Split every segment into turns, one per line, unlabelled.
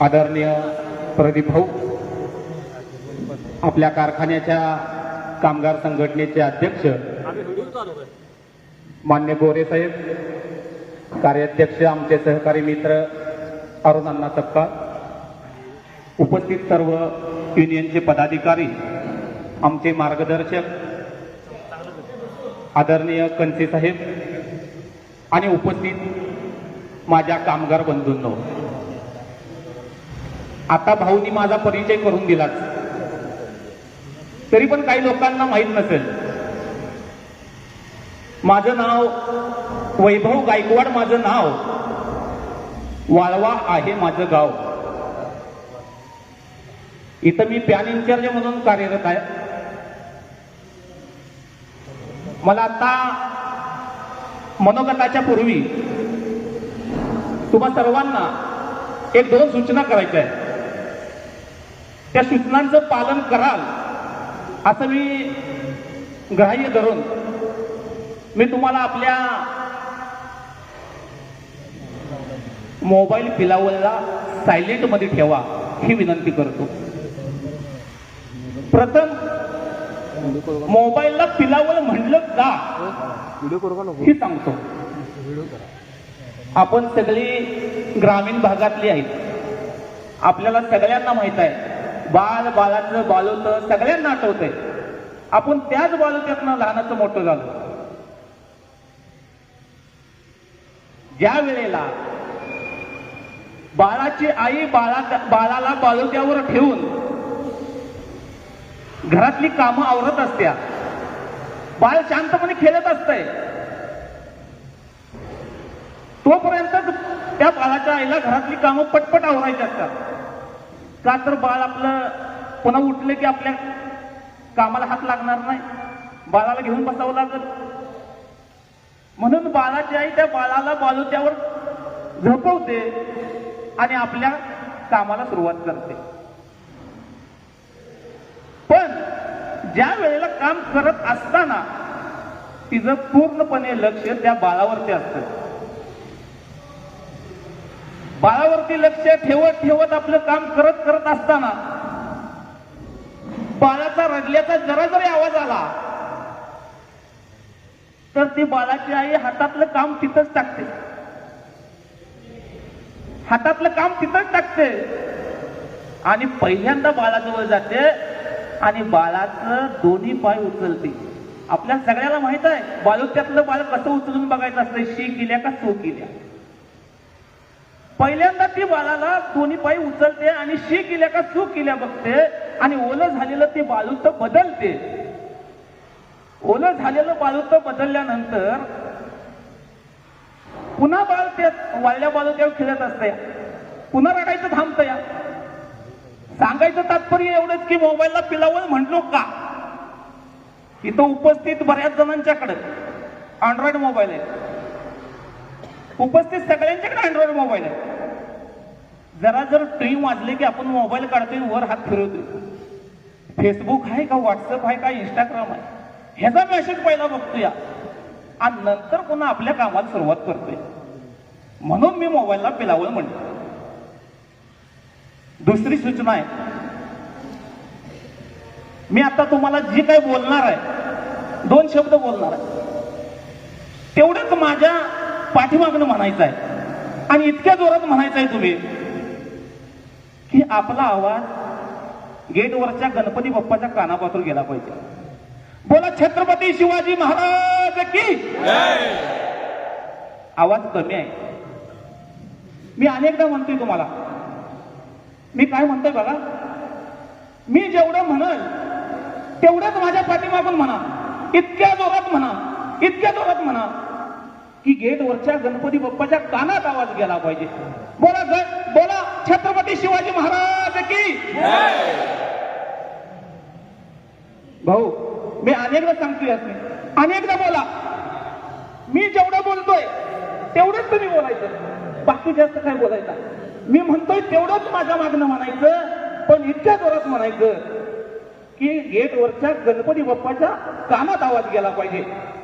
आदरणीय प्रदीप भाऊ, आपल्या कारखान्याच्या कामगार संघटनेचे अध्यक्ष मान्य गोरे साहेब, कार्याध्यक्ष आमचे सहकारी मित्र अरुण अण्णा सपकाळ, उपस्थित सर्व युनियनचे पदाधिकारी, आमचे मार्गदर्शक आदरणीय कंचे साहेब आणि उपस्थित माझ्या कामगार बंधूंनो, आता भाऊनी माझा परिचय करून दिलाच, तरी पण काही लोकांना माहित नसेल. माझं नाव वैभव गायकवाड, माझं नाव, वाळवा आहे माझं गाव. इथं मी पॅन इन्चार्ज म्हणून कार्यरत आहे. मला आता मनोगताच्या पूर्वी तुम्हा सर्वांना एक दोन सूचना करायच्या आहेत. त्या सूचनांचं पालन कराल असं मी ग्राह्य धरून मी तुम्हाला आपल्या मोबाईल पिलावलला सायलेंट मध्ये ठेवा ही विनंती करतो. प्रथम मोबाईलला पिलावल म्हणलं का हे सांगतो. आपण सगळी ग्रामीण भागातली आहेत. आपल्याला सगळ्यांना माहित आहे, बाल बाळाचं बालवतं सगळ्यांना आठवतंय. आपण त्याच बालवत्यातनं लहानाचं मोठं झालो. ज्या वेळेला बाळाची आई बाळाला बालवत्यावर ठेवून घरातली कामं आवरत असत्या, बाळ शांतपणे खेळत असतंय, तोपर्यंत त्या बाळाच्या आईला घरातली कामं पटपट आवरायची असतात. का तर बाळ आपलं पुन्हा उठले की आपल्या कामाला हात लागणार नाही, बाळाला घेऊन बसावं लागत. म्हणून बाळाची आई त्या बाळाला बालवत्यावर झोपवते आणि आपल्या कामाला सुरुवात करते. पण ज्या वेळेला काम करत असताना तिचं पूर्णपणे लक्ष त्या बाळावरती असतं. बाळावरती लक्ष ठेवत ठेवत आपलं काम करत करत असताना बाळाचा रडल्याचा जरा जरी आवाज आला तर ती बाळाची आई हातातलं काम तिथंच टाकते. हातातलं काम तिथंच टाकते आणि पहिल्यांदा बाळाजवळ जाते आणि बाळाचं दोन्ही पाय उचलते. आपल्या सगळ्याला माहित आहे बालवत्यातलं बाळ कसं उचलून बघायचं असतं, शी केल्या का सो केल्या. पहिल्यांदा ती बाळाला दोन्ही पाय उचलते आणि शी केल्या का सू केल्या बघते आणि ओलं झालेलं ते बालूत बदलते. ओलं झालेलं बालूत बदलल्यानंतर पुन्हा बाळ त्या वाळल्या बालूत्यावर खेळत असते. पुन्हा रडायचं थांबतं. या सांगायचं तात्पर्य एवढंच की मोबाईलला पिलावल म्हणलो का. इथं उपस्थित बऱ्याच जणांच्याकडे अँड्रॉइड मोबाईल आहे. उपस्थित सगळ्यांच्याकडे अँड्रॉइड मोबाईल आहे. जरा जर ट्रिंग वाजले की आपण मोबाईल काढतोय, वर हात फिरवतोय. फेसबुक आहे का, व्हॉट्सअप आहे का, इंस्टाग्राम आहे, ह्याचा मेसेज पहिला बघतोय आणि नंतर पुन्हा आपल्या कामाला सुरुवात करतोय. म्हणून मी मोबाईलला पिलावल म्हणतो. दुसरी सूचना आहे, मी आता तुम्हाला जी काही बोलणार आहे, दोन शब्द बोलणार आहे, तेवढंच माझ्या पाठीमागणं म्हणायचं आहे आणि इतक्या जोरात म्हणायचं आहे तुम्ही की आपला आवाज गेटवरच्या गणपती बाप्पाच्या कानापासून गेला पाहिजे. बोला छत्रपती शिवाजी महाराज की. आवाज कमी आहे. मी अनेकदा म्हणतोय तुम्हाला, मी काय म्हणतोय बघा, मी जेवढं म्हणल तेवढंच माझ्या पाठीमागून म्हणा, इतक्या जोरात म्हणा, इतक्या जोरात म्हणा की गेटवरच्या गणपती बाप्पाच्या कानात आवाज गेला पाहिजे. बोला बोला छत्रपती शिवाजी महाराज की. भाऊ मी अनेकदा सांगतोय, अनेकदा बोला. मी जेवढं बोलतोय तेवढंच तुम्ही बोलायचं, बाकी जास्त काय बोलायचं. मी म्हणतोय तेवढंच माझ्या मागणं म्हणायचं, पण इतक्या जोरात म्हणायचं की गेटवरच्या गणपती बाप्पाच्या कानात आवाज गेला पाहिजे.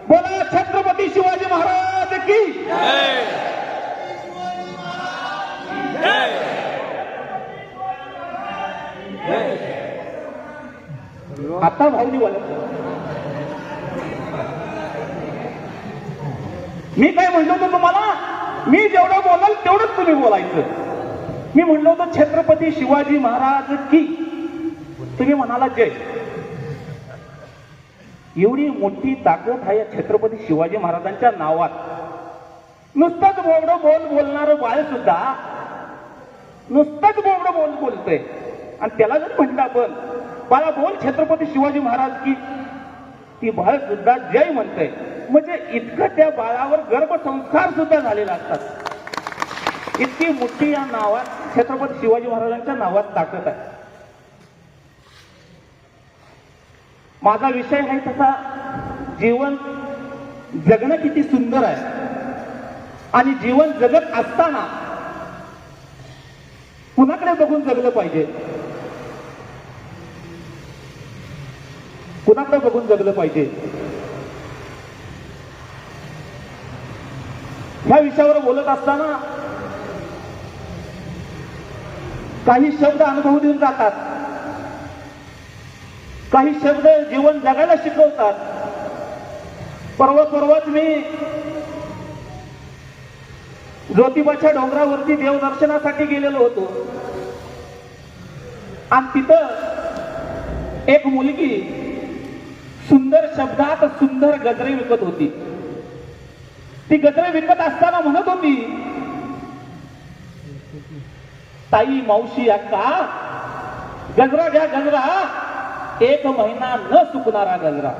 बोला छत्रपती शिवाजी महाराज की. आता भाऊनी बोलत. मी काय म्हणलो होतो तुम्हाला, मी जेवढं बोलाल तेवढंच तुम्ही बोलायचं. मी म्हणलो होतो छत्रपती शिवाजी महाराज की, तुम्ही म्हणाला जय. एवढी मोठी ताकद आहे या छत्रपती शिवाजी महाराजांच्या नावात. नुसतंच बोबडं बोलणारं बाळ सुद्धा नुसतंच बोबडं बोलतोय, आणि त्याला जर म्हटलं आपण बाळा बोल छत्रपती शिवाजी महाराज की, ती बाळ सुद्धा जय म्हणतंय. म्हणजे इतकं त्या बाळावर गर्भसंस्कार सुद्धा झालेला असतात. इतकी मोठी या नावात, छत्रपती शिवाजी महाराजांच्या नावात ताकद आहे. माझा विषय आहे तसा जीवन जगणं किती सुंदर आहे, आणि जीवन जगत असताना कुणाकडे बघून जगलं पाहिजे, कुणाकडे बघून जगलं पाहिजे, ह्या विषयावर बोलत असताना काही शब्द अनुभव देऊन जातात, काही शब्द जीवन जगायला शिकवतात. परवाच मी ज्योतिबाच्या डोंगरावरती देवदर्शनासाठी गेलेलो होतो, आणि तिथं एक मुलगी सुंदर शब्दात सुंदर गजरे विकत होती. ती गजरे विकत असताना म्हणत होती, ताई मावशी अक्का गजरा घ्या, गजरा 1 महिना न सुकणारा गजरा.